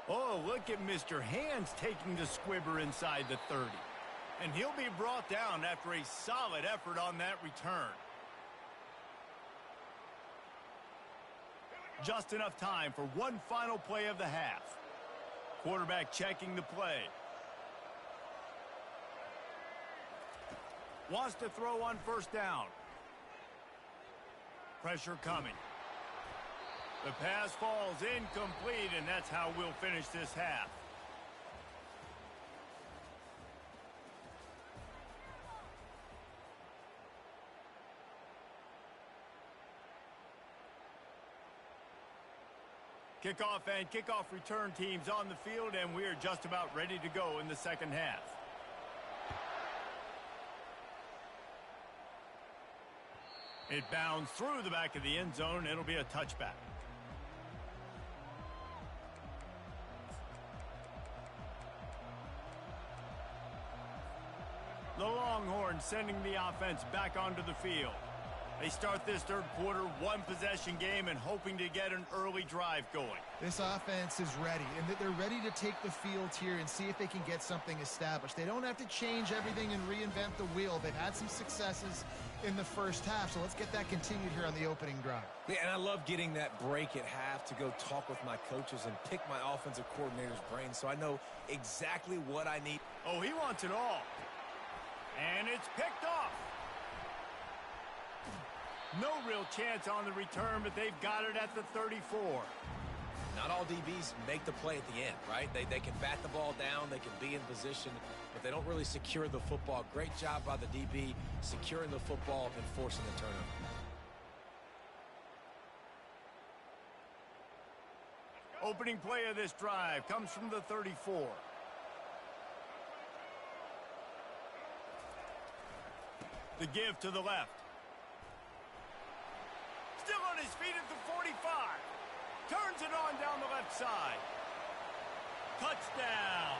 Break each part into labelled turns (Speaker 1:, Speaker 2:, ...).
Speaker 1: Oh, look at Mr. Hands taking the squibber inside the 30. And he'll be brought down after a solid effort on that return. Just enough time for one final play of the half. Quarterback checking the play. Wants to throw on first down. Pressure coming. The pass falls incomplete, and that's how we'll finish this half. Kickoff and kickoff return teams on the field, and we are just about ready to go in the second half. It bounds through the back of the end zone. It'll be a touchback. The Longhorns sending the offense back onto the field. They start this third quarter, one-possession game, and hoping to get an early drive going.
Speaker 2: This offense is ready, and they're ready to take the field here and see if they can get something established. They don't have to change everything and reinvent the wheel. They've had some successes in the first half, so let's get that continued here on the opening drive.
Speaker 3: Yeah, and I love getting that break at half to go talk with my coaches and pick my offensive coordinator's brain so I know exactly what I need.
Speaker 1: Oh, he wants it all. And it's picked off. No real chance on the return, but they've got it at the 34.
Speaker 3: Not all DBs make the play at the end, right? They can bat the ball down, they can be in position, but they don't really secure the football. Great job by the DB securing the football and forcing the turnover.
Speaker 1: Opening play of this drive comes from the 34. The give to the left. Still on his feet at the 45. Turns it on down the left side. Touchdown.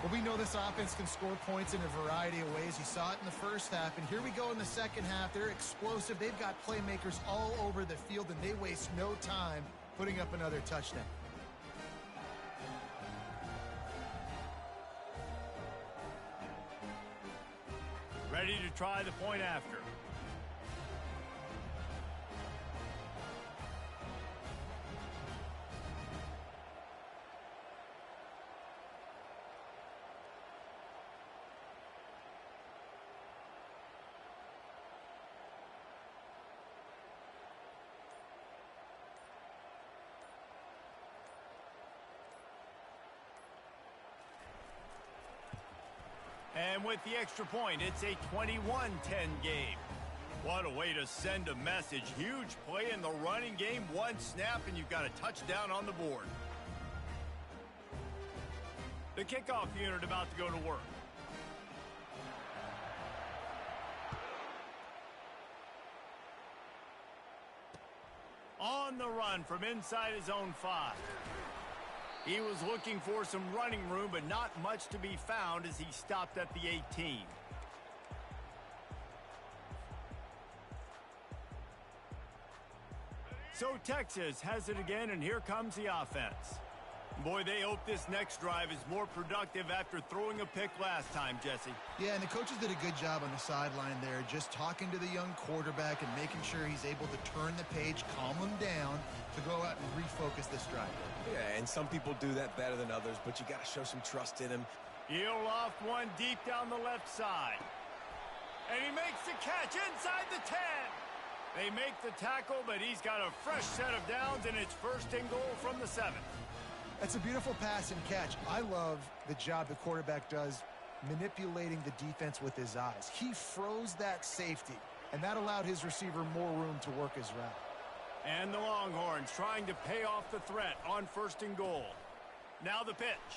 Speaker 2: Well, we know this offense can score points in a variety of ways. You saw it in the first half, and here we go in the second half. They're explosive. They've got playmakers all over the field, and they waste no time putting up another touchdown.
Speaker 1: Ready to try the point after. And with the extra point, it's a 21-10 game. What a way to send a message. Huge play in the running game. One snap, and you've got a touchdown on the board. The kickoff unit about to go to work. On the run from inside his own 5. He was looking for some running room, but not much to be found as he stopped at the 18. So Texas has it again, and here comes the offense. Boy, they hope this next drive is more productive after throwing a pick last time, Jesse.
Speaker 2: Yeah, and the coaches did a good job on the sideline there, just talking to the young quarterback and making sure he's able to turn the page, calm him down, to go out and refocus this drive.
Speaker 3: Yeah, and some people do that better than others, but you got to show some trust in him.
Speaker 1: He'll loft one deep down the left side. And he makes the catch inside the 10. They make the tackle, but he's got a fresh set of downs, and it's first and goal from the 7.
Speaker 2: That's a beautiful pass and catch. I love the job the quarterback does manipulating the defense with his eyes. He froze that safety, and that allowed his receiver more room to work his route.
Speaker 1: And the Longhorns trying to pay off the threat on first and goal. Now the pitch.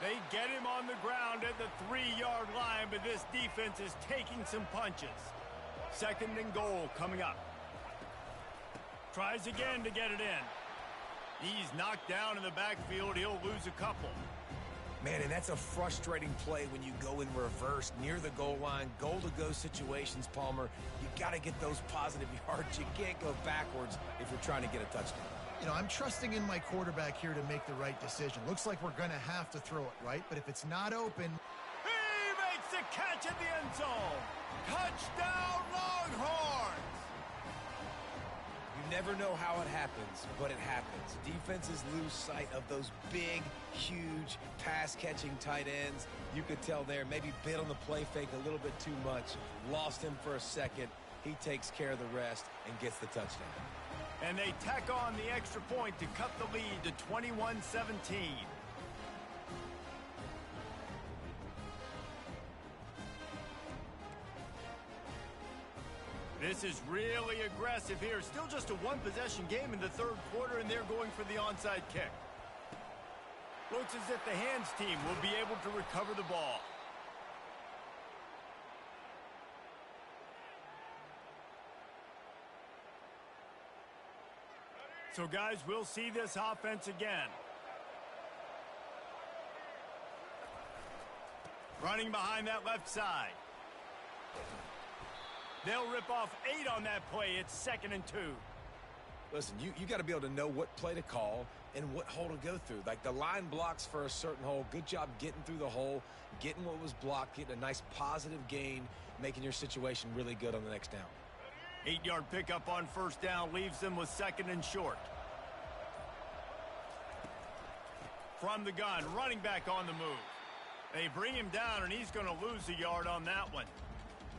Speaker 1: They get him on the ground at the 3-yard line, but this defense is taking some punches. Second and goal coming up. Tries again to get it in. He's knocked down in the backfield. He'll lose a couple.
Speaker 3: Man, and that's a frustrating play when you go in reverse near the goal line, goal-to-go situations, Palmer. You got to get those positive yards. You can't go backwards if you're trying to get a touchdown.
Speaker 2: You know, I'm trusting in my quarterback here to make the right decision. Looks like we're going to have to throw it, right? But if it's not open...
Speaker 1: He makes the catch in the end zone. Touchdown, Longhorns!
Speaker 3: You never know how it happens, but it happens. Defenses lose sight of those big, huge, pass-catching tight ends. You could tell there, maybe bit on the play fake a little bit too much. Lost him for a second. He takes care of the rest and gets the touchdown.
Speaker 1: And they tack on the extra point to cut the lead to 21-17. This is really aggressive here. Still just a one-possession game in the third quarter, and they're going for the onside kick. Looks as if the hands team will be able to recover the ball. So, guys, we'll see this offense again. Running behind that left side. They'll rip off 8 on that play. It's 2nd and 2.
Speaker 3: Listen, you got to be able to know what play to call and what hole to go through. Like, the line blocks for a certain hole. Good job getting through the hole, getting what was blocked, getting a nice positive gain, making your situation really good on the next down.
Speaker 1: 8-yard pickup on first down leaves them with 2nd and short. From the gun, running back on the move. They bring him down, and he's going to lose a yard on that one.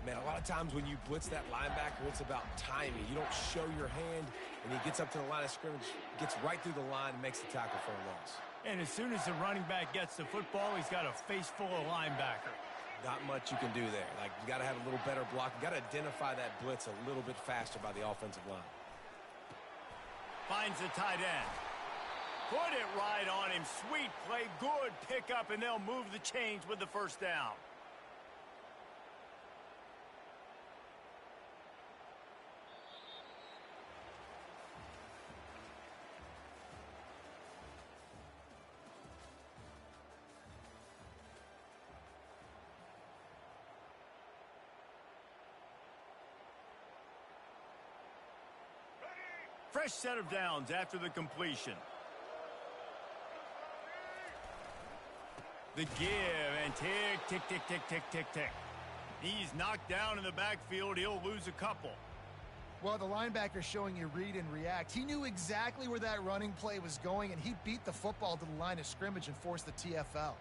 Speaker 3: Man, a lot of times when you blitz that linebacker, it's about timing. You don't show your hand, and he gets up to the line of scrimmage, gets right through the line, and makes the tackle for a loss.
Speaker 1: And as soon as the running back gets the football, he's got a face full of linebacker.
Speaker 3: Not much you can do there. Like, you got to have a little better block. You got to identify that blitz a little bit faster by the offensive line.
Speaker 1: Finds the tight end. Put it right on him. Sweet play, good pickup, and they'll move the chains with the first down. Fresh set of downs after the completion. The give, and tick, tick, tick, tick, tick, tick, tick. He's knocked down in the backfield. He'll lose a couple.
Speaker 2: Well, the linebacker's showing you read and react. He knew exactly where that running play was going, and he beat the football to the line of scrimmage and forced the TFL.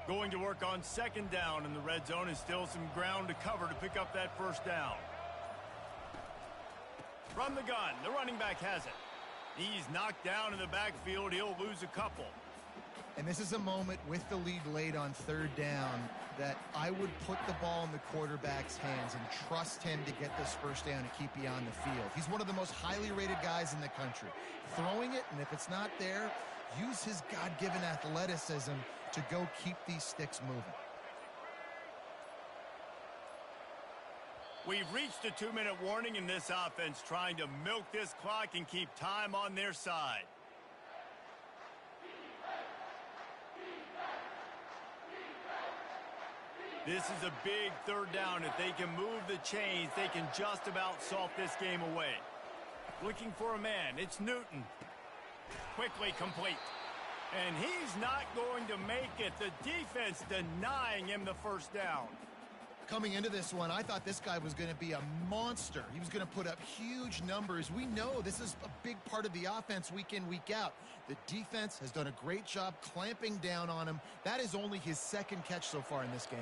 Speaker 1: Going to work on 2nd down in the red zone, and still some ground to cover to pick up that first down. From the gun, the running back has it. He's knocked down in the backfield. He'll lose a couple.
Speaker 2: And this is a moment with the lead late on 3rd down that I would put the ball in the quarterback's hands and trust him to get this first down and keep you on the field. He's one of the most highly rated guys in the country. Throwing it, and if it's not there, use his God-given athleticism to go keep these sticks moving.
Speaker 1: We've reached a 2-minute warning in this offense, trying to milk this clock and keep time on their side. This is a big 3rd down. If they can move the chains, they can just about solve this game away. Looking for a man. It's Newton. Quickly complete. And he's not going to make it. The defense denying him the first down.
Speaker 2: Coming into this one, I thought this guy was going to be a monster. He was going to put up huge numbers. We know this is a big part of the offense week in, week out. The defense has done a great job clamping down on him. That is only his 2nd catch so far in this game.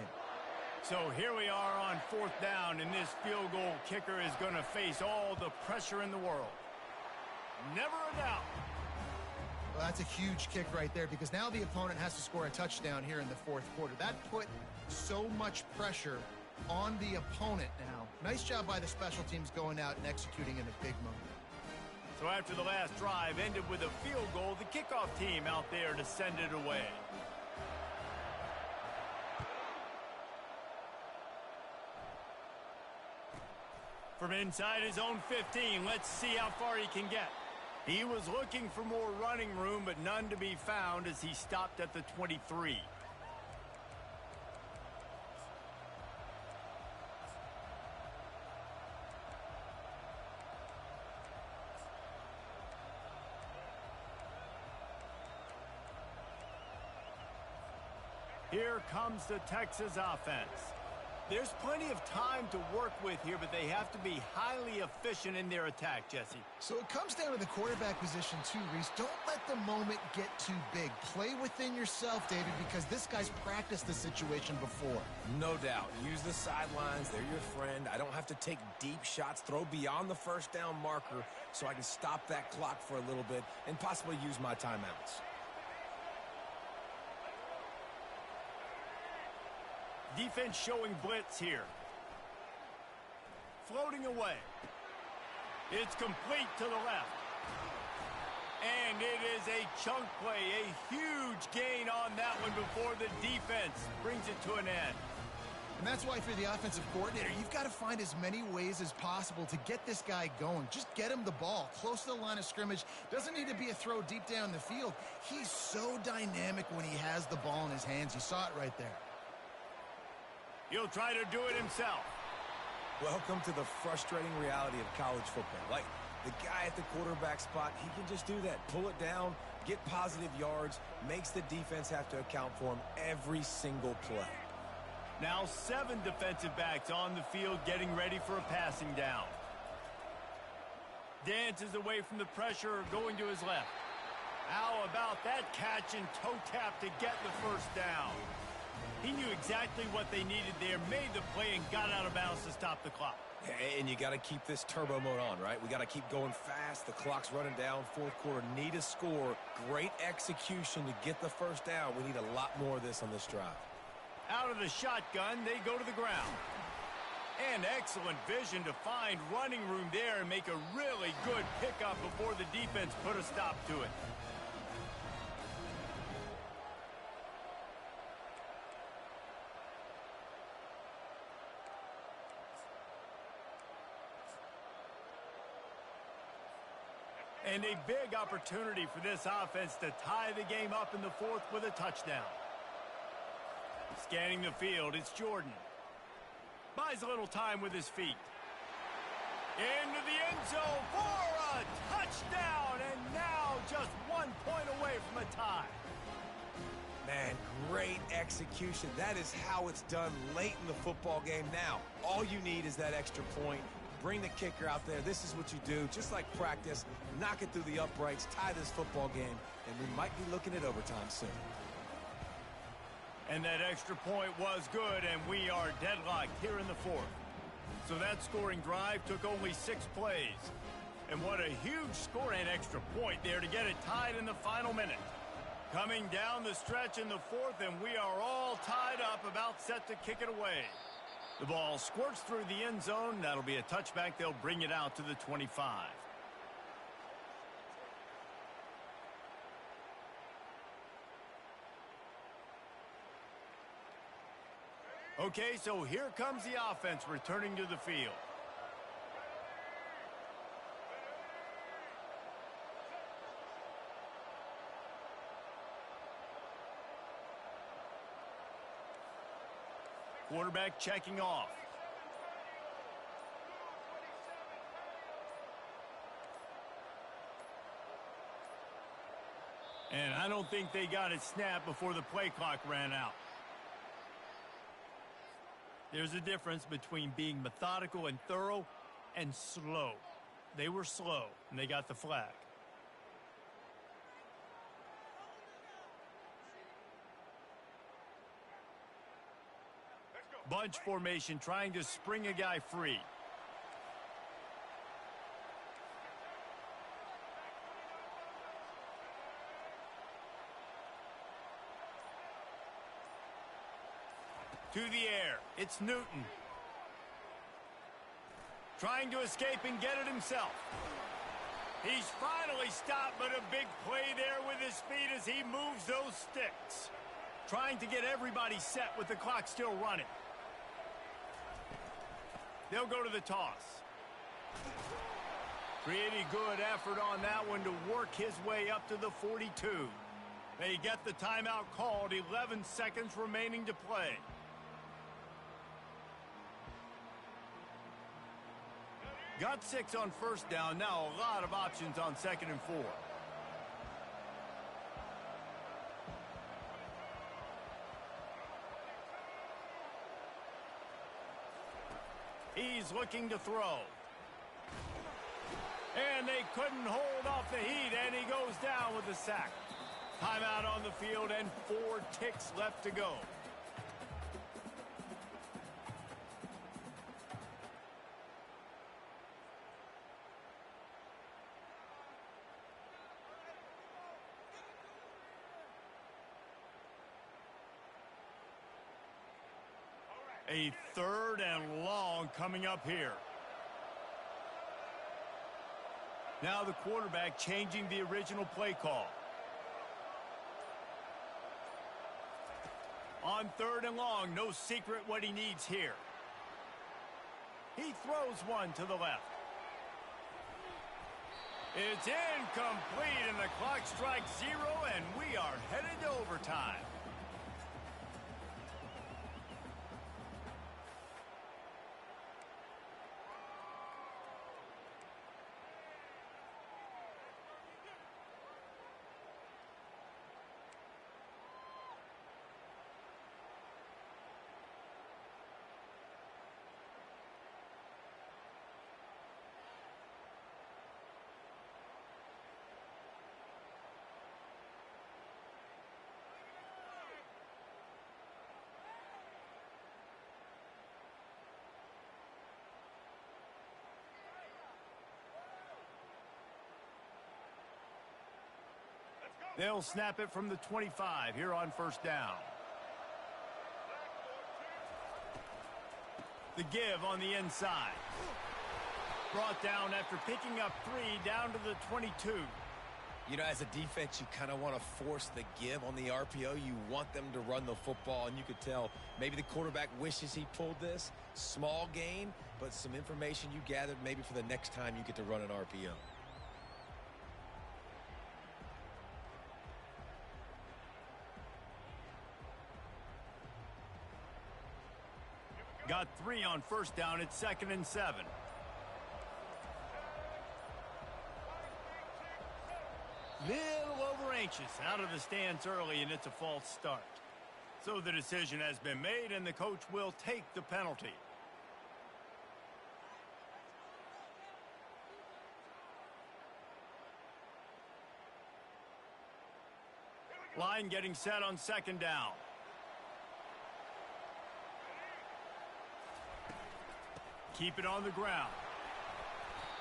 Speaker 1: So here we are on 4th down, and this field goal kicker is going to face all the pressure in the world. Never a doubt.
Speaker 2: Well, that's a huge kick right there, because now the opponent has to score a touchdown here in the 4th quarter. That put so much pressure on the opponent now. Nice job by the special teams going out and executing in a big moment.
Speaker 1: So after the last drive ended with a field goal, the kickoff team out there to send it away. From inside his own 15, let's see how far he can get. He was looking for more running room, but none to be found as he stopped at the 23. Here comes the Texas offense. There's plenty of time to work with here, but they have to be highly efficient in their attack, Jesse.
Speaker 2: So it comes down to the quarterback position too, Reese. Don't let the moment get too big. Play within yourself, David, because this guy's practiced the situation before.
Speaker 3: No doubt. Use the sidelines. They're your friend. I don't have to take deep shots, throw beyond the first down marker so I can stop that clock for a little bit and possibly use my timeouts.
Speaker 1: Defense showing blitz here. Floating away. It's complete to the left. And it is a chunk play, a huge gain on that one before the defense brings it to an end.
Speaker 2: And that's why for the offensive coordinator, you've got to find as many ways as possible to get this guy going. Just get him the ball close to the line of scrimmage. Doesn't need to be a throw deep down the field. He's so dynamic when he has the ball in his hands. You saw it right there.
Speaker 1: He'll try to do it himself.
Speaker 3: Welcome to the frustrating reality of college football. Like, the guy at the quarterback spot, he can just do that. Pull it down, get positive yards, makes the defense have to account for him every single play.
Speaker 1: Now 7 defensive backs on the field getting ready for a passing down. Dances away from the pressure, going to his left. How about that catch and toe tap to get the first down? He knew exactly what they needed there, made the play, and got out of bounds to stop the clock.
Speaker 3: And you got to keep this turbo mode on, right? We got to keep going fast. The clock's running down. Fourth quarter, need a score. Great execution to get the first down. We need a lot more of this on this drive.
Speaker 1: Out of the shotgun, they go to the ground. And excellent vision to find running room there and make a really good pickup before the defense put a stop to it. And a big opportunity for this offense to tie the game up in the fourth with a touchdown. Scanning the field, it's Jordan. Buys a little time with his feet. Into the end zone for a touchdown, and now just 1 point away from a tie.
Speaker 3: Man, great execution. That is how it's done late in the football game now. All you need is that extra point. Bring the kicker out there. This is what you do. Just like practice, knock it through the uprights, tie this football game, and we might be looking at overtime soon.
Speaker 1: And that extra point was good, and we are deadlocked here in the fourth. So that scoring drive took only 6 plays. And what a huge score and extra point there to get it tied in the final minute. Coming down the stretch in the fourth, and we are all tied up, about set to kick it away. The ball squirts through the end zone. That'll be a touchback. They'll bring it out to the 25. Okay, so here comes the offense returning to the field. Quarterback checking off. And I don't think they got it snapped before the play clock ran out. There's a difference between being methodical and thorough and slow. They were slow, and they got the flag. Bunch formation, trying to spring a guy free. To the air, it's Newton. Trying to escape and get it himself. He's finally stopped, but a big play there with his feet as he moves those sticks. Trying to get everybody set with the clock still running. They'll go to the toss. Pretty good effort on that one to work his way up to the 42. They get the timeout called, 11 seconds remaining to play. Got 6 on first down, now a lot of options on 2nd and 4. he's looking to throw. And they couldn't hold off the heat, and he goes down with the sack. Timeout on the field and 4 ticks left to go. A 3rd and long coming up here. Now the quarterback changing the original play call. On 3rd and long, no secret what he needs here. He throws one to the left. It's incomplete, and the clock strikes 0, and we are headed to overtime. They'll snap it from the 25 here on 1st down. The give on the inside. Brought down after picking up 3 down to the 22.
Speaker 3: You know, as a defense, you kind of want to force the give on the RPO. You want them to run the football, and you could tell maybe the quarterback wishes he pulled this. Small gain, but some information you gathered maybe for the next time you get to run an RPO.
Speaker 1: Got 3 on 1st down. It's 2nd and 7. Little over anxious out of the stance early, and it's a false start. So the decision has been made, and the coach will take the penalty. Line getting set on 2nd down. Keep it on the ground.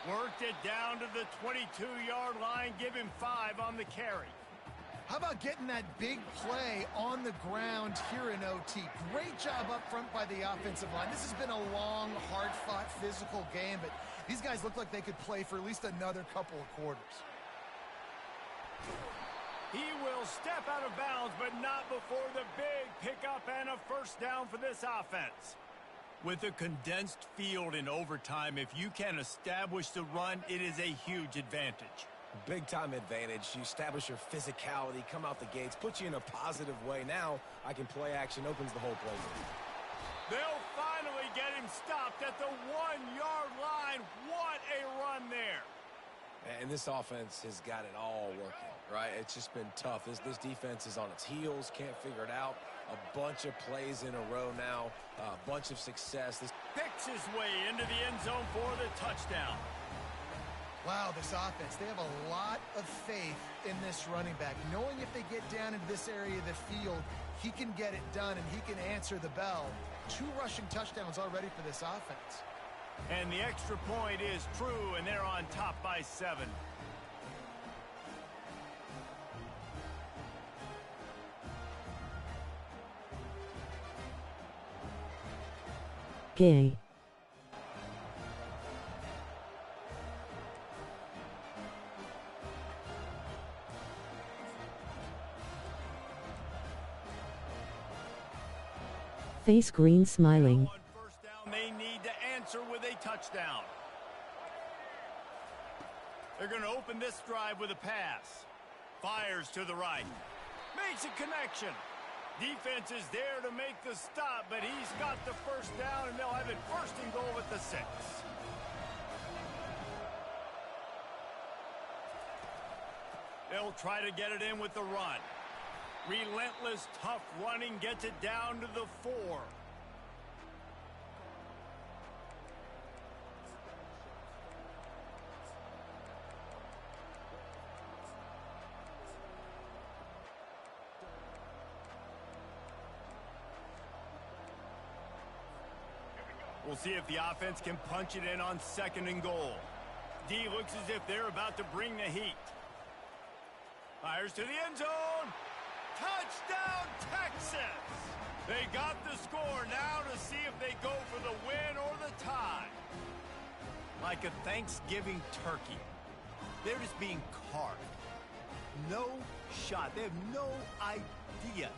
Speaker 1: Worked it down to the 22-yard line. Give him 5 on the carry.
Speaker 2: How about getting that big play on the ground here in OT? Great job up front by the offensive line. This has been a long, hard-fought, physical game, but these guys look like they could play for at least another couple of quarters.
Speaker 1: He will step out of bounds, but not before the big pickup and a 1st down for this offense. With a condensed field in overtime, if you can establish the run, it is a huge advantage.
Speaker 3: Big-time advantage. You establish your physicality, come out the gates, put you in a positive way. Now, I can play action, opens the whole playbook.
Speaker 1: They'll finally get him stopped at the 1-yard line. What a run there.
Speaker 3: And this offense has got it all working, right? It's just been tough. This defense is on its heels, can't figure it out. A bunch of plays in a row now, a bunch of success. This
Speaker 1: picks his way into the end zone for the touchdown.
Speaker 2: Wow, this offense, they have a lot of faith in this running back, knowing if they get down into this area of the field, he can get it done and he can answer the bell. 2 rushing touchdowns already for this offense.
Speaker 1: And the extra point is true, and they're on top by 7.
Speaker 4: Gay. Face green smiling.
Speaker 1: On 1st down, they need to answer with a touchdown. They're going to open this drive with a pass. Fires to the right. Makes a connection. Defense is there to make the stop, but he's got the 1st down, and they'll have it 1st and goal at the 6. They'll try to get it in with the run. Relentless, tough running gets it down to the 4. We'll see if the offense can punch it in on 2nd and goal. D looks as if they're about to bring the heat. Fires to the end zone. Touchdown, Texas! They got the score. Now to see if they go for the win or the tie. Like a Thanksgiving turkey, they're just being carved. No shot. They have no idea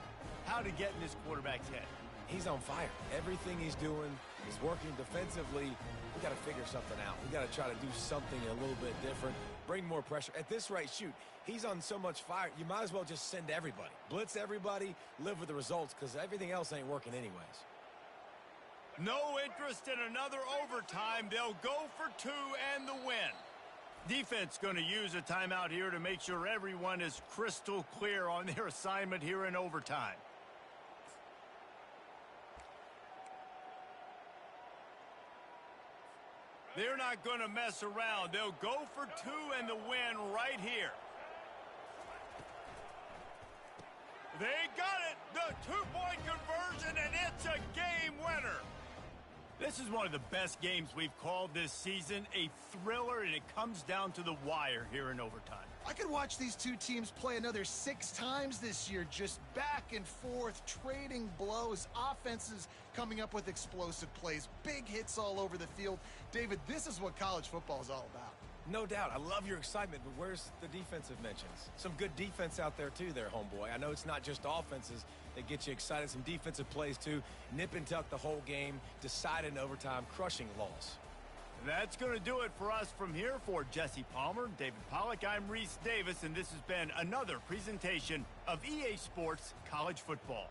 Speaker 1: how to get in this quarterback's head.
Speaker 3: He's on fire. Everything he's doing is working defensively. We got to figure something out. We got to try to do something a little bit different, bring more pressure. At this rate, shoot, he's on so much fire, you might as well just send everybody. Blitz everybody, live with the results, because everything else ain't working anyways.
Speaker 1: No interest in another overtime. They'll go for 2 and the win. Defense going to use a timeout here to make sure everyone is crystal clear on their assignment here in overtime. They're not going to mess around. They'll go for 2 and the win right here. They got it. The 2-point conversion, and it's a game winner. This is one of the best games we've called this season. A thriller, and it comes down to the wire here in overtime.
Speaker 2: I could watch these two teams play another 6 times this year, just back and forth, trading blows, offenses coming up with explosive plays, big hits all over the field. David, this is what college football is all about.
Speaker 3: No doubt. I love your excitement, but where's the defensive mentions? Some good defense out there, too, there, homeboy. I know it's not just offenses that get you excited. Some defensive plays, too. Nip and tuck the whole game, decide in overtime, crushing loss.
Speaker 1: That's going to do it for us from here. For Jesse Palmer, David Pollack, I'm Reese Davis, and this has been another presentation of EA Sports College Football.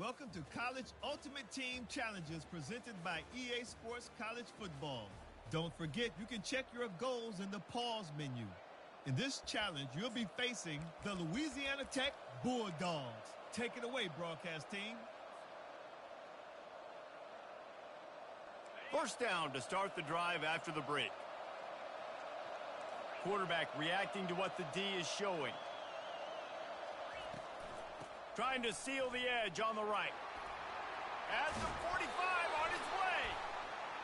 Speaker 5: Welcome to College Ultimate Team Challenges presented by EA Sports College Football. Don't forget, you can check your goals in the pause menu. In this challenge, you'll be facing the Louisiana Tech Bulldogs. Take it away, broadcast team.
Speaker 1: First down to start the drive after the break. Quarterback reacting to what the D is showing. Trying to seal the edge on the right. At the 45 on his way.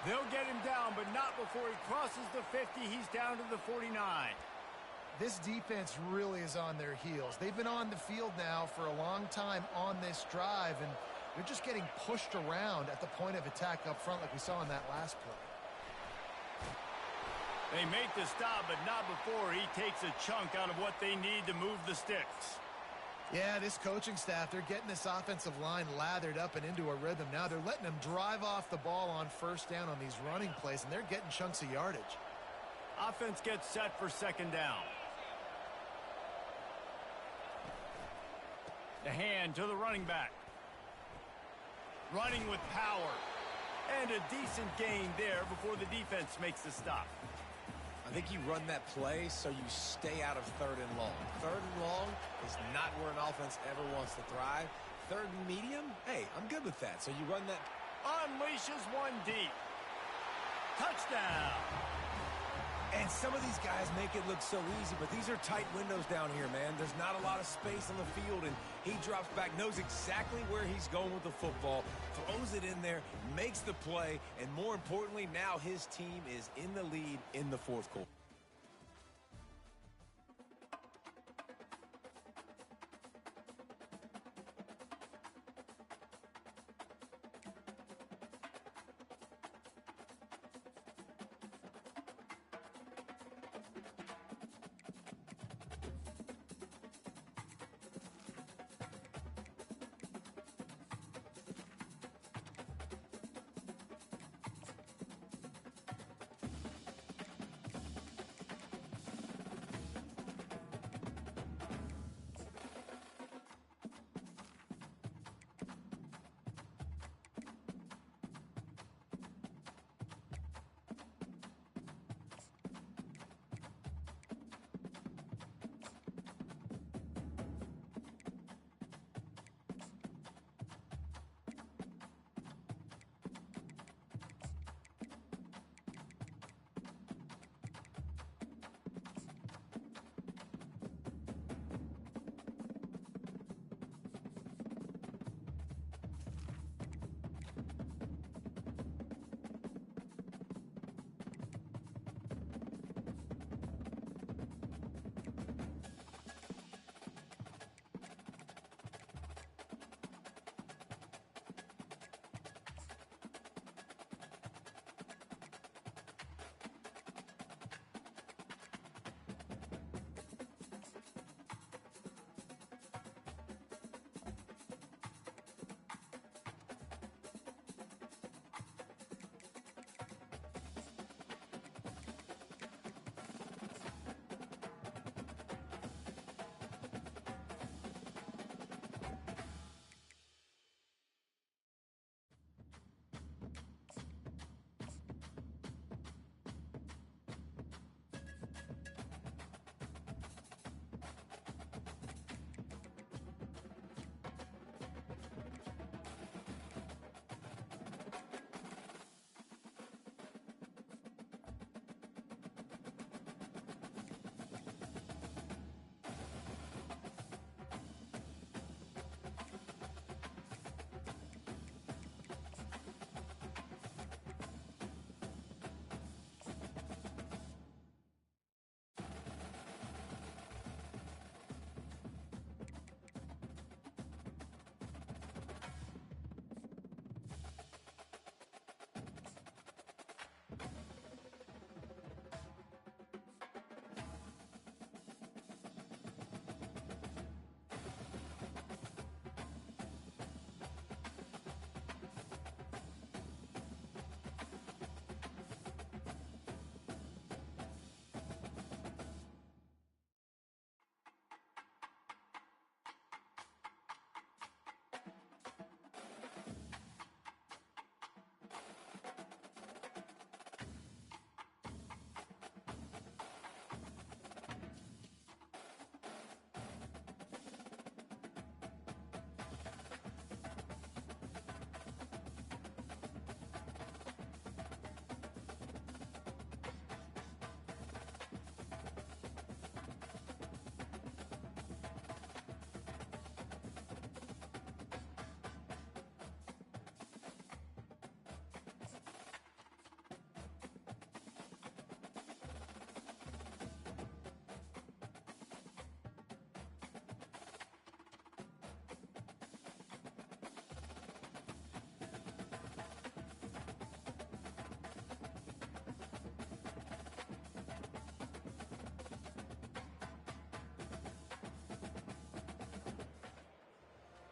Speaker 1: They'll get him down, but not before he crosses the 50. He's down to the 49.
Speaker 2: This defense really is on their heels. They've been on the field now for a long time on this drive, and they're just getting pushed around at the point of attack up front like we saw in that last play.
Speaker 1: They make the stop, but not before he takes a chunk out of what they need to move the sticks.
Speaker 2: Yeah, this coaching staff, they're getting this offensive line lathered up and into a rhythm. Now they're letting them drive off the ball on first down on these running plays, and they're getting chunks of yardage.
Speaker 1: Offense gets set for second down. The hand to the running back. Running with power. And a decent gain there before the defense makes the stop.
Speaker 3: I think you run that play so you stay out of third and long. Third and long is not where an offense ever wants to thrive. Third and medium, hey, I'm good with that. So you run that.
Speaker 1: Unleashes one deep. Touchdown.
Speaker 3: And some of these guys make it look so easy, but these are tight windows down here, man. There's not a lot of space on the field, and he drops back, knows exactly where he's going with the football, throws it in there, makes the play, and more importantly, now his team is in the lead in the fourth quarter.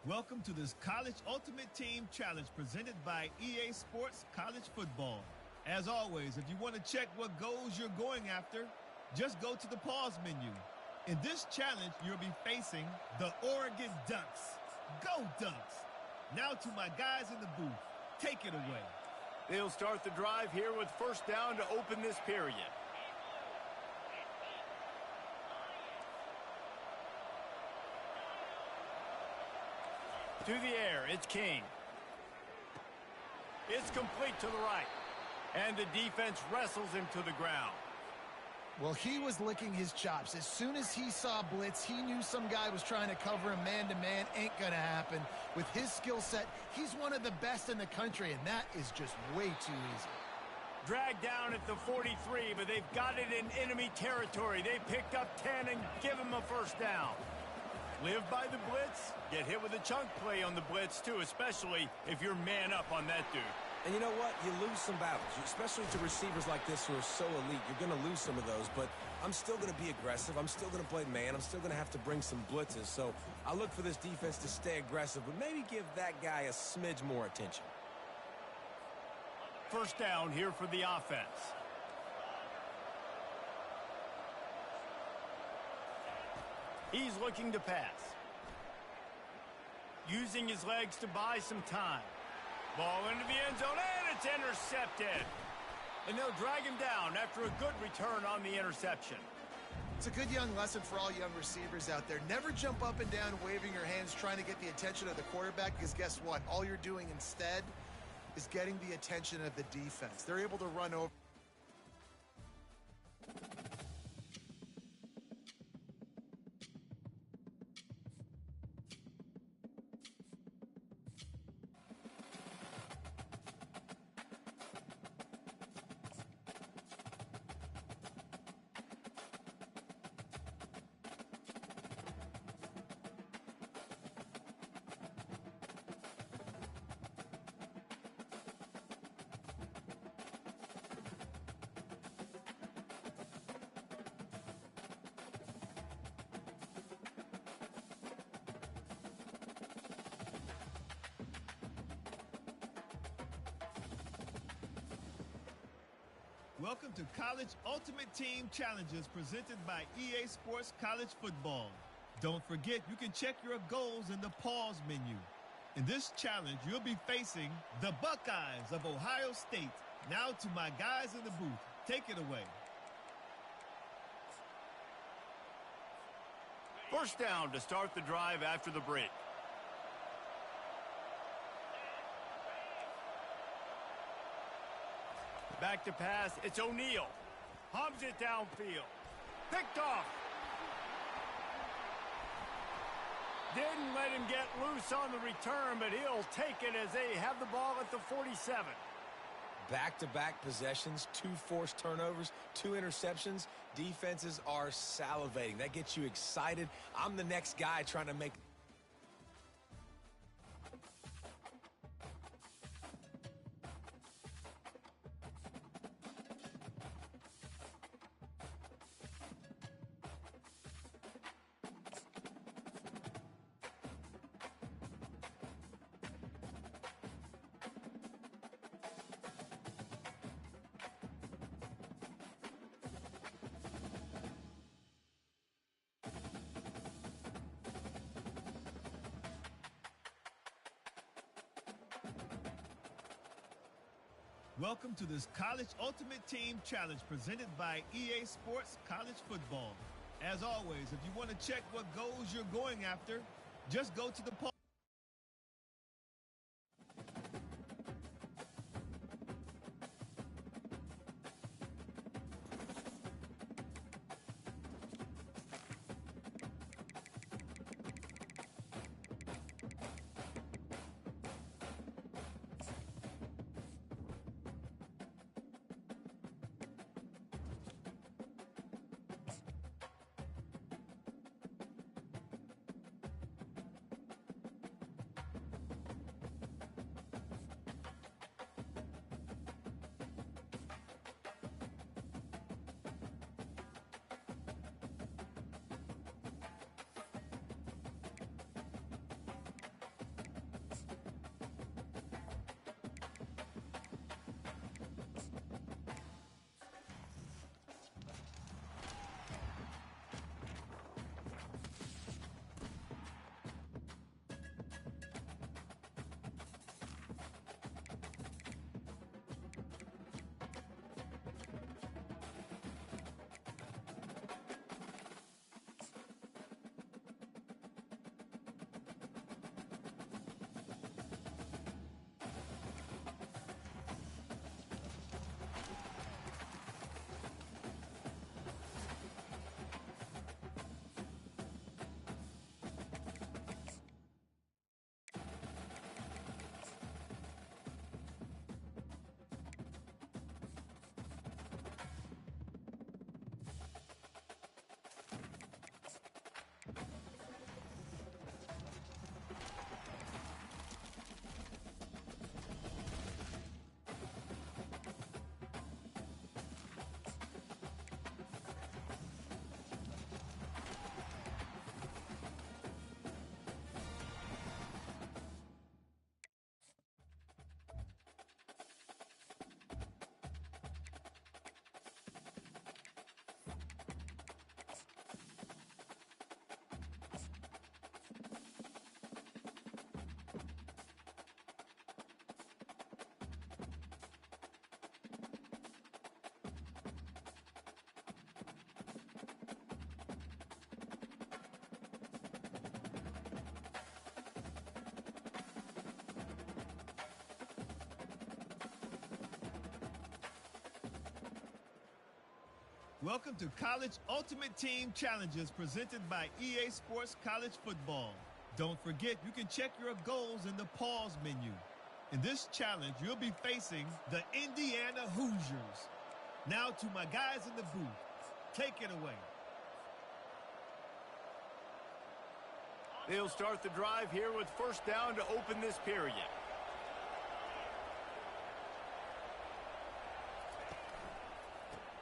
Speaker 5: Welcome to this College Ultimate Team Challenge presented by EA Sports College Football. As always, if you want to check what goals you're going after, just go to the pause menu. In this challenge, you'll be facing the Oregon Ducks. Go Ducks! Now to my guys in the booth. Take it away.
Speaker 1: They'll start the drive here with first down to open this period. To the air, it's King. It's complete to the right. And the defense wrestles him to the ground.
Speaker 2: Well, he was licking his chops. As soon as he saw blitz, he knew some guy was trying to cover him man-to-man. Ain't gonna happen. With his skill set, he's one of the best in the country, and that is just way too easy.
Speaker 1: Dragged down at the 43, but they've got it in enemy territory. They picked up 10 and give him a first down. Live by the blitz, get hit with a chunk play on the blitz too, especially if you're man up on that dude.
Speaker 3: And you know what? You lose some battles, especially to receivers like this who are so elite. You're going to lose some of those, but I'm still going to be aggressive. I'm still going to play man. I'm still going to have to bring some blitzes. So I look for this defense to stay aggressive, but maybe give that guy a smidge more attention.
Speaker 1: First down here for the offense. He's looking to pass. Using his legs to buy some time. Ball into the end zone, and it's intercepted. And they'll drag him down after a good return on the interception.
Speaker 2: It's a good young lesson for all young receivers out there. Never jump up and down waving your hands trying to get the attention of the quarterback, because guess what? All you're doing instead is getting the attention of the defense. They're able to run over.
Speaker 5: Welcome to College Ultimate Team Challenges presented by EA Sports College Football. Don't forget, you can check your goals in the pause menu. In this challenge, you'll be facing the Buckeyes of Ohio State. Now to my guys in the booth. Take it away.
Speaker 1: First down to start the drive after the break. Back to pass, it's O'Neal. Hums it downfield. Picked off. Didn't let him get loose on the return, but he'll take it as they have the ball at the 47.
Speaker 3: Back-to-back possessions, 2 forced turnovers, 2 interceptions. Defenses are salivating. That gets you excited. I'm the next guy trying to make...
Speaker 5: Welcome to this College Ultimate Team Challenge presented by EA Sports College Football. As always, if you want to check what goals you're going after, just go to the pause. Welcome to College Ultimate Team Challenges presented by EA Sports College Football. Don't forget, you can check your goals in the pause menu. In this challenge, you'll be facing the Indiana Hoosiers. Now to my guys in the booth. Take it away.
Speaker 1: They'll start the drive here with first down to open this period.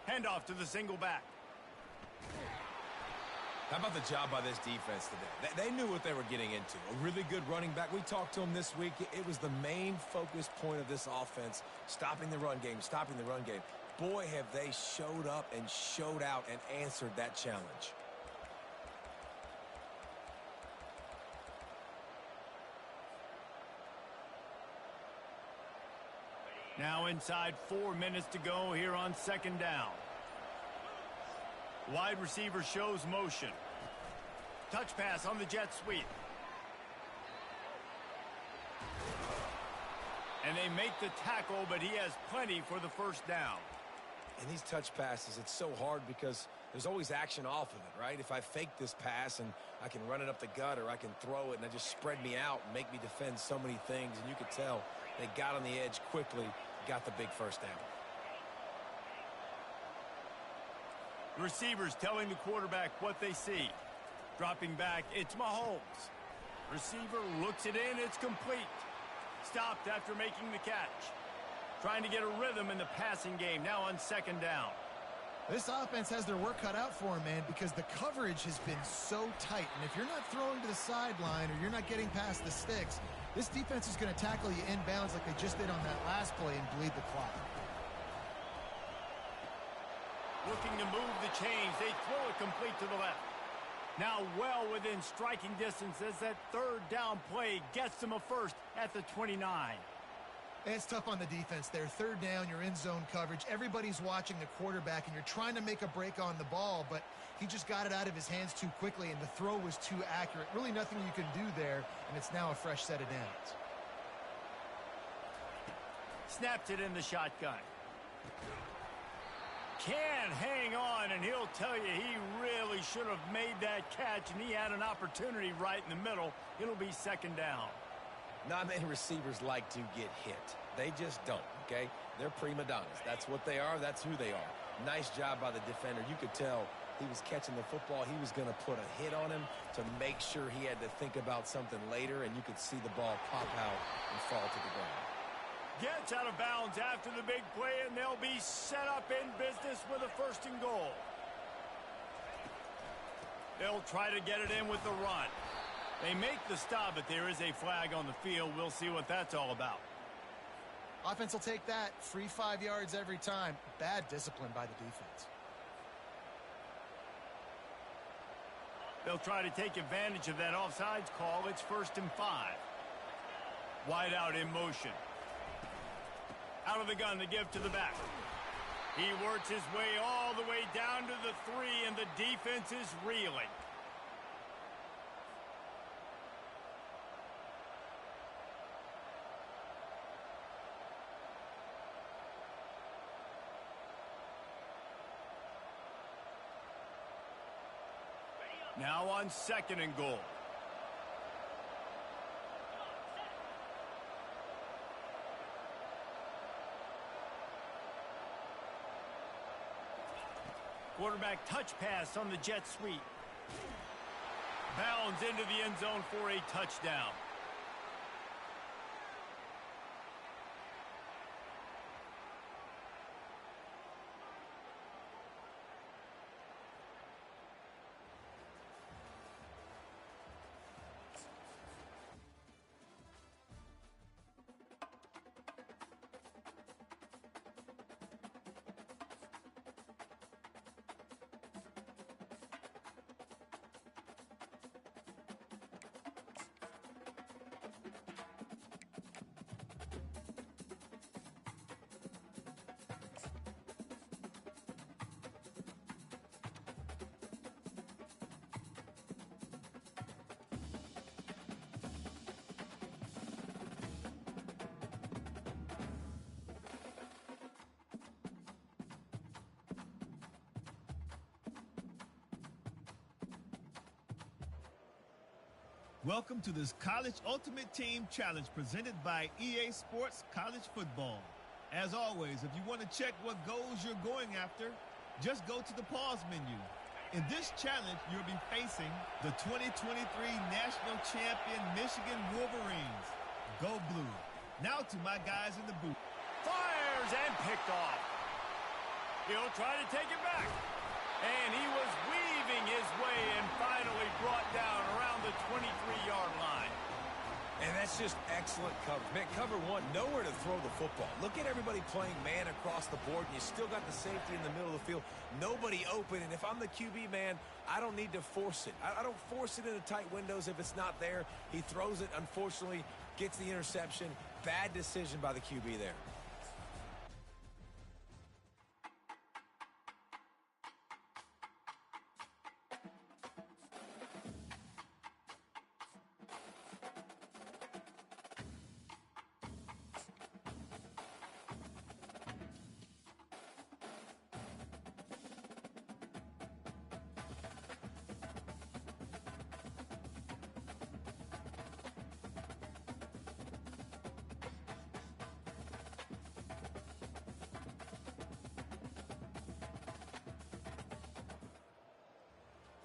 Speaker 1: Handoff to the single back.
Speaker 3: How about the job by this defense today? They knew what they were getting into. A really good running back. We talked to him this week. It was the main focus point of this offense, stopping the run game, stopping the run game. Boy, have they showed up and showed out and answered that challenge.
Speaker 1: Now inside 4 minutes to go here on second down. Wide receiver shows motion. Touch pass on the jet sweep. And they make the tackle, but he has plenty for the first down.
Speaker 3: And these touch passes, it's so hard because there's always action off of it, right? If I fake this pass and I can run it up the gut or I can throw it and it just spread me out and make me defend so many things, and you could tell they got on the edge quickly, got the big first down.
Speaker 1: Receivers telling the quarterback what they see. Dropping back, it's Mahomes. Receiver looks it in, it's complete. Stopped after making the catch. Trying to get a rhythm in the passing game, now on second down.
Speaker 2: This offense has their work cut out for them, man, because the coverage has been so tight. And if you're not throwing to the sideline or you're not getting past the sticks, this defense is going to tackle you inbounds like they just did on that last play and bleed the clock.
Speaker 1: Looking to move the chains. They throw it complete to the left. Now well within striking distance as that third down play gets them a first at the 29.
Speaker 2: It's tough on the defense there. Third down, you're in zone coverage. Everybody's watching the quarterback, and you're trying to make a break on the ball, but he just got it out of his hands too quickly, and the throw was too accurate. Really nothing you can do there, and it's now a fresh set of downs.
Speaker 1: Snapped it in the shotgun. Can hang on, and he'll tell you he really should have made that catch, and he had an opportunity right in the middle. It'll be second down.
Speaker 3: Not many receivers like to get hit. They just don't, okay? They're prima donnas. That's what they are. That's who they are. Nice job by the defender. You could tell he was catching the football. He was going to put a hit on him to make sure he had to think about something later, and you could see the ball pop out and fall to the ground.
Speaker 1: Gets out of bounds after the big play, and they'll be set up in business with a first and goal. They'll try to get it in with the run. They make the stop, but there is a flag on the field. We'll see what that's all about.
Speaker 2: Offense will take that. Free 5 yards every time. Bad discipline by the defense.
Speaker 1: They'll try to take advantage of that offsides call. It's 1st and 5. Wide out in motion. Out of the gun to give to the back. He works his way all the way down to the 3, and the defense is reeling. Now on second and goal. Quarterback touch pass on the jet sweep. Bounds into the end zone for a touchdown.
Speaker 5: Welcome to this College Ultimate Team Challenge presented by EA Sports College Football. As always, if you want to check what goals you're going after, just go to the pause menu. In this challenge, you'll be facing the 2023 national champion Michigan Wolverines. Go Blue. Now to my guys in the booth.
Speaker 1: Fires and picked off. He'll try to take it back. And he was weaving his way and finally brought down around the 23-yard line.
Speaker 3: And that's just excellent coverage. Man, cover one, nowhere to throw the football. Look at everybody playing man across the board, and you still got the safety in the middle of the field. Nobody open, and if I'm the QB, man, I don't need to force it. I don't force it into tight windows if it's not there. He throws it, unfortunately, gets the interception. Bad decision by the QB there.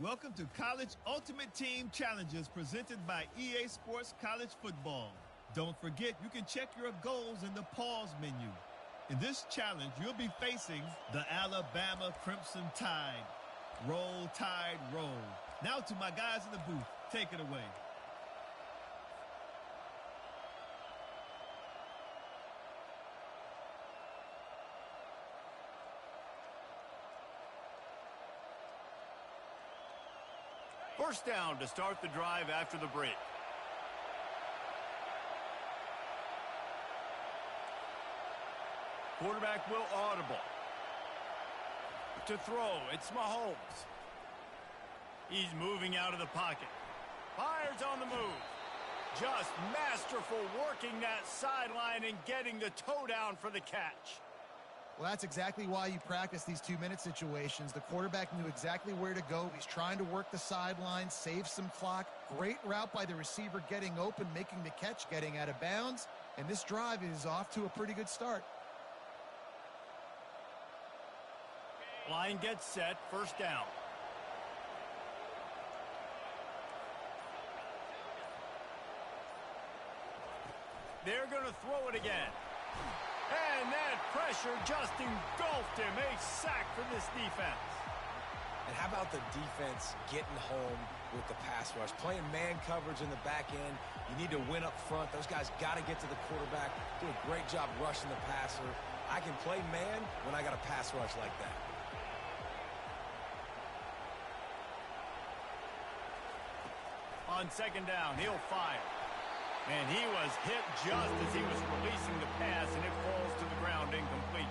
Speaker 5: Welcome to College Ultimate Team Challenges presented by EA Sports College Football. Don't forget, you can check your goals in the pause menu. In this challenge, you'll be facing the Alabama Crimson Tide. Roll, Tide, roll. Now to my guys in the booth. Take it away.
Speaker 1: First down to start the drive after the break. Quarterback will audible. To throw, it's Mahomes. He's moving out of the pocket. Fires on the move. Just masterful working that sideline and getting the toe down for the catch.
Speaker 2: Well, that's exactly why you practice these 2-minute situations. The quarterback knew exactly where to go. He's trying to work the sideline, save some clock. Great route by the receiver getting open, making the catch, getting out of bounds. And this drive is off to a pretty good start.
Speaker 1: Line gets set, first down. They're going to throw it again. And that pressure just engulfed him. A sack for this defense.
Speaker 3: And how about the defense getting home with the pass rush? Playing man coverage in the back end. You need to win up front. Those guys got to get to the quarterback. Do a great job rushing the passer. I can play man when I got a pass rush like that.
Speaker 1: On second down, he'll fire. And he was hit just as he was releasing the pass, and it falls to the ground incomplete.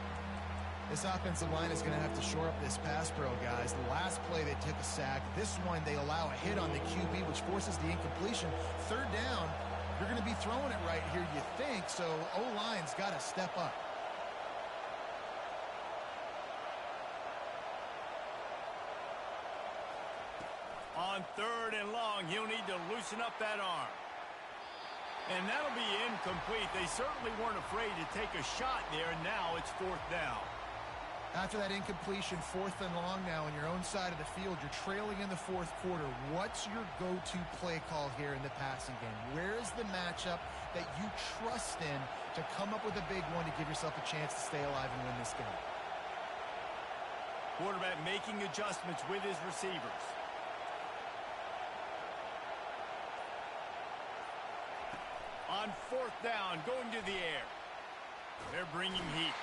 Speaker 2: This offensive line is going to have to shore up this pass pro, guys. The last play they took a sack. This one they allow a hit on the QB, which forces the incompletion. Third down, you're going to be throwing it right here, you think, so O-line's got to step up.
Speaker 1: On third and long, he'll need to loosen up that arm. And that'll be incomplete. They certainly weren't afraid to take a shot there, and now it's fourth down.
Speaker 2: After that incompletion, fourth and long now on your own side of the field, you're trailing in the fourth quarter. What's your go-to play call here in the passing game? Where is the matchup that you trust in to come up with a big one to give yourself a chance to stay alive and win this game?
Speaker 1: Quarterback making adjustments with his receivers. On fourth down, going to the air. They're bringing heat.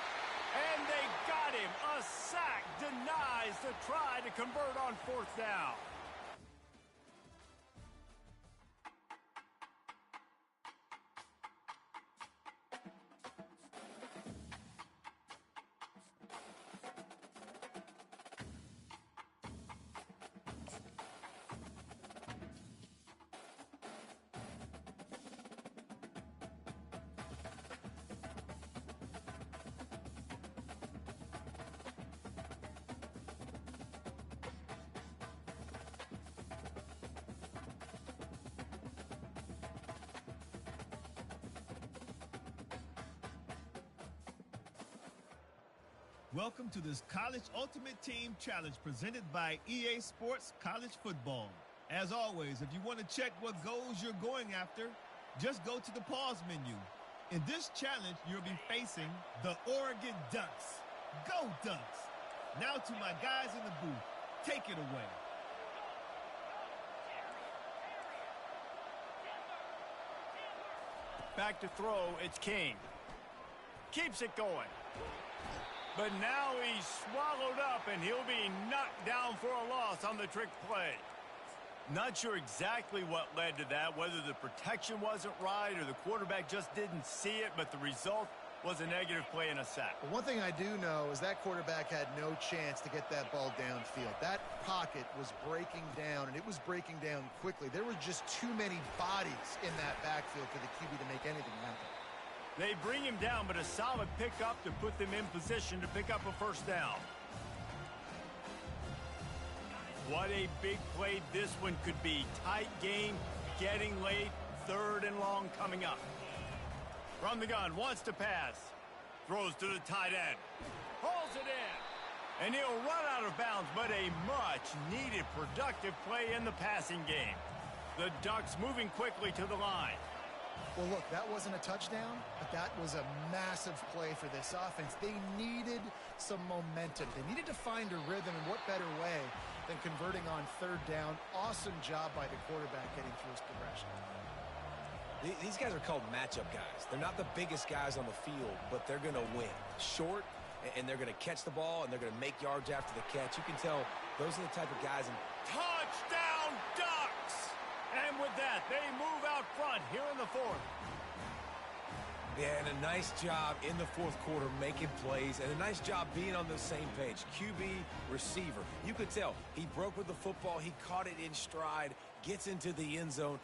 Speaker 1: And they got him. A sack denies the try to convert on fourth down.
Speaker 5: Welcome to this College Ultimate Team Challenge presented by EA Sports College Football. As always, if you want to check what goals you're going after, just go to the pause menu. In this challenge, you'll be facing the Oregon Ducks. Go Ducks! Now to my guys in the booth. Take it away.
Speaker 1: Back to throw, it's King. Keeps it going. But now he's swallowed up, and he'll be knocked down for a loss on the trick play. Not sure exactly what led to that, whether the protection wasn't right or the quarterback just didn't see it, but the result was a negative play and a sack.
Speaker 2: But one thing I do know is that quarterback had no chance to get that ball downfield. That pocket was breaking down, and it was breaking down quickly. There were just too many bodies in that backfield for the QB to make anything happen.
Speaker 1: They bring him down, but a solid pickup to put them in position to pick up a first down. What a big play this one could be. Tight game, getting late, 3rd and long coming up. From the gun, wants to pass. Throws to the tight end. Hauls it in. And he'll run out of bounds, but a much-needed productive play in the passing game. The Ducks moving quickly to the line.
Speaker 2: Well, look, that wasn't a touchdown, but that was a massive play for this offense. They needed some momentum. They needed to find a rhythm, and what better way than converting on 3rd down. Awesome job by the quarterback getting through his progression.
Speaker 3: These guys are called matchup guys. They're not the biggest guys on the field, but they're going to win. Short, and they're going to catch the ball, and they're going to make yards after the catch. You can tell those are the type of guys.
Speaker 1: Touchdown, Ducks! And with that, they move out front here in the 4th.
Speaker 3: Yeah, and a nice job in the 4th quarter making plays, and a nice job being on the same page. QB, receiver. You could tell he broke with the football. He caught it in stride, gets into the end zone.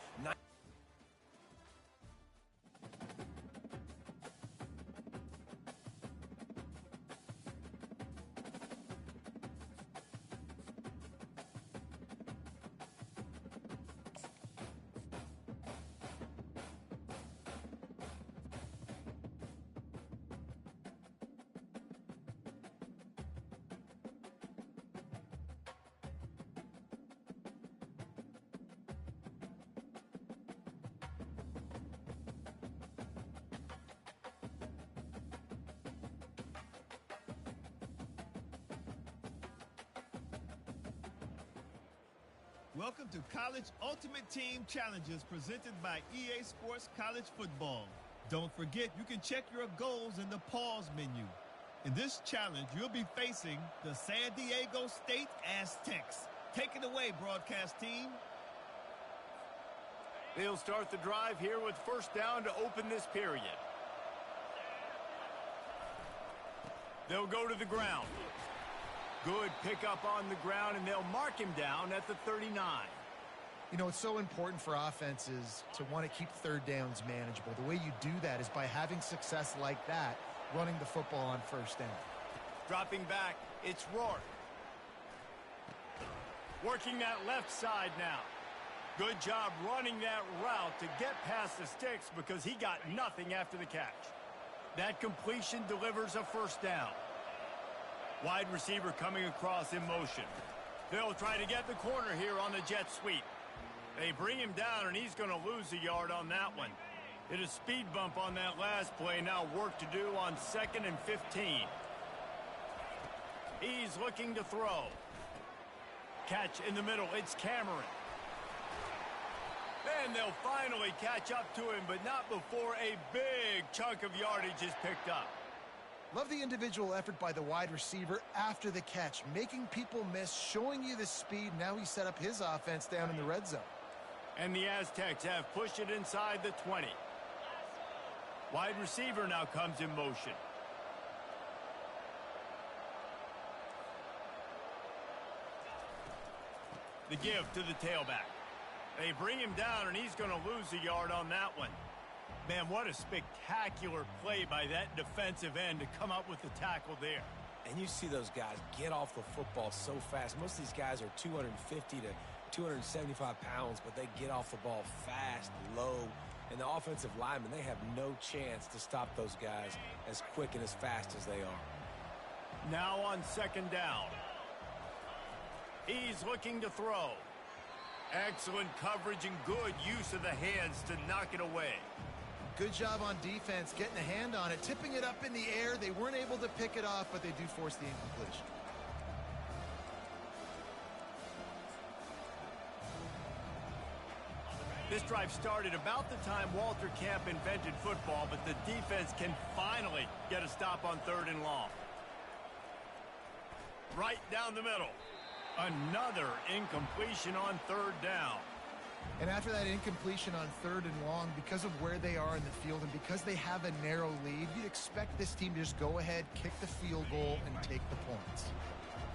Speaker 5: Welcome to College Ultimate Team Challenges presented by EA Sports College Football. Don't forget, you can check your goals in the pause menu. In this challenge, you'll be facing the San Diego State Aztecs. Take it away, broadcast team.
Speaker 1: They'll start the drive here with 1st down to open this period. They'll go to the ground. Good pickup on the ground, and they'll mark him down at the 39.
Speaker 2: You know, it's so important for offenses to want to keep 3rd downs manageable. The way you do that is by having success like that, running the football on 1st down.
Speaker 1: Dropping back, it's Rourke. Working that left side now. Good job running that route to get past the sticks because he got nothing after the catch. That completion delivers a 1st down. Wide receiver coming across in motion. They'll try to get the corner here on the jet sweep. They bring him down, and he's going to lose a yard on that one. Hit a speed bump on that last play. Now work to do on 2nd and 15. He's looking to throw. Catch in the middle. It's Cameron. And they'll finally catch up to him, but not before a big chunk of yardage is picked up.
Speaker 2: Love the individual effort by the wide receiver after the catch, making people miss, showing you the speed. Now he set up his offense down in the red zone.
Speaker 1: And the Aztecs have pushed it inside the 20. Wide receiver now comes in motion. The give to the tailback. They bring him down, and he's going to lose a yard on that one. Man, what a spectacular play by that defensive end to come up with the tackle there.
Speaker 3: And you see those guys get off the football so fast. Most of these guys are 250 to 275 pounds, but they get off the ball fast, low. And the offensive linemen, they have no chance to stop those guys as quick and as fast as they are.
Speaker 1: Now on second down. He's looking to throw. Excellent coverage and good use of the hands to knock it away.
Speaker 2: Good job on defense, getting a hand on it, tipping it up in the air. They weren't able to pick it off, but they do force the incompletion.
Speaker 1: This drive started about the time Walter Camp invented football, but the defense can finally get a stop on 3rd and long. Right down the middle. Another incompletion on 3rd down.
Speaker 2: And after that incompletion on 3rd and long, because of where they are in the field and because they have a narrow lead, you'd expect this team to just go ahead, kick the field goal, and take the points.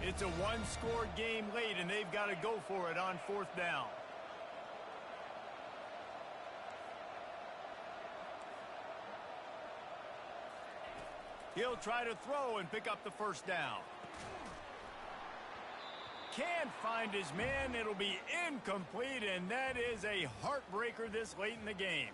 Speaker 1: It's a one-score game late, and they've got to go for it on 4th down. He'll try to throw and pick up the 1st down. Can't find his man. It'll be incomplete, and that is a heartbreaker this late in the game.